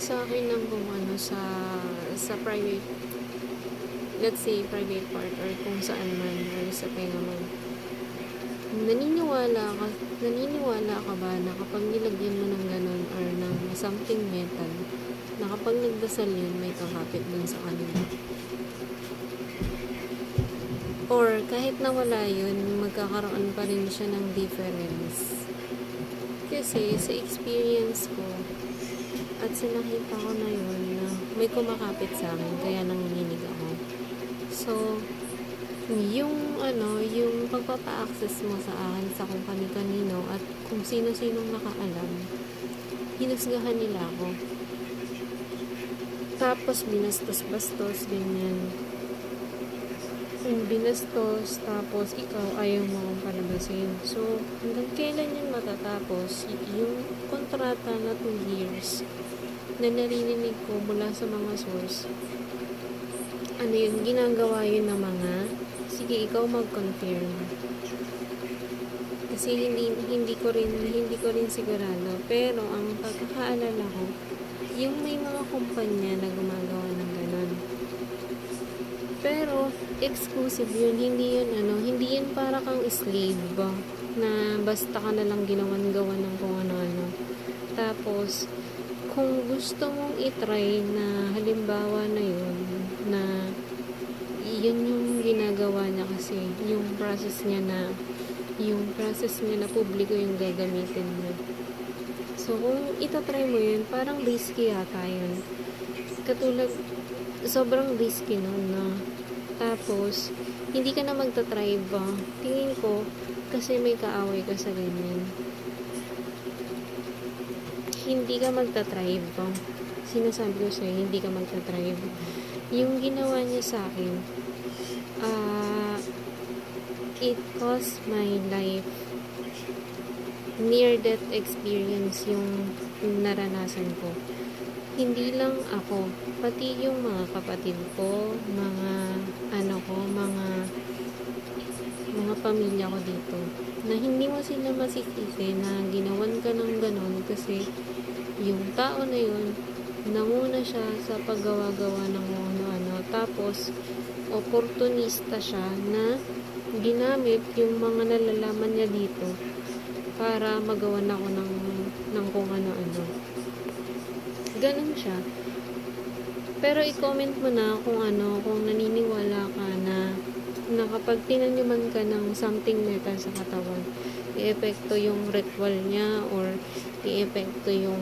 sa akin ng kung ano sa private, let's say private part or kung saan man or sa tenga man. Naniniwala ka ba na kapag nilagyan mo ng ganun or ng something metal, na kapag nagdasal yun, may kakapit dun sa kanila? Or kahit nawala yun, magkakaroon pa rin siya ng difference. Kasi sa experience ko, at sa nakita ko na yun, na may kumakapit sa akin, kaya nanginginig ako. So, yung pagpapa-access mo sa akin sa kung kani-kanino at kung sino-sinong nakaalam, hinusgahan nila ako. Tapos, binastos-bastos, ganyan. Binastos, tapos ikaw ayaw mo akong palabasin. So, hanggang kailan yun matatapos? Yung kontrata na 2 years na naririnig ko mula sa mga source, ano yun, ginagawa yun ng mga, sige, ikaw mag-confirm. Kasi hindi ko rin sigurado. Pero, ang pagkakaalala ko, yung may mga kumpanya na gumagawa ng ganun. Pero, exclusive yun. Hindi yun para kang slave ba? Na basta ka na lang ginawan-gawan ng kung ano-ano. Tapos, kung gusto mong itry na halimbawa na yun, na yun yung ginagawa niya kasi yung process niya na publiko yung gagamitin niya. So, kung itatry mo yun, parang risky yata yun. Katulad, sobrang risky nun na. Tapos, hindi ka na magta-try ba? Tingin ko, kasi may kaaway ka sa ganyan. Hindi ka magta-try ba? Sinasabi ko sa'yo, hindi ka magta-try. Yung ginawa niya sa akin, it cost my life. Near-death experience yung naranasan ko. Hindi lang ako, pati yung mga kapatid ko, mga pamilya ko dito, na hindi mo sila masisisi na ginawan ka ng ganon kasi yung tao na yun, nanguna siya sa paggawa-gawa ng ano-ano, tapos opportunista siya na ginamit yung mga nalalaman niya dito para magawan ako ng kung ano-ano. Ganun siya. Pero i-comment mo na kung naniniwala ka na kapag tinanyuman ka ng something metal sa katawan, i-epekto yung ritual niya or i-epekto yung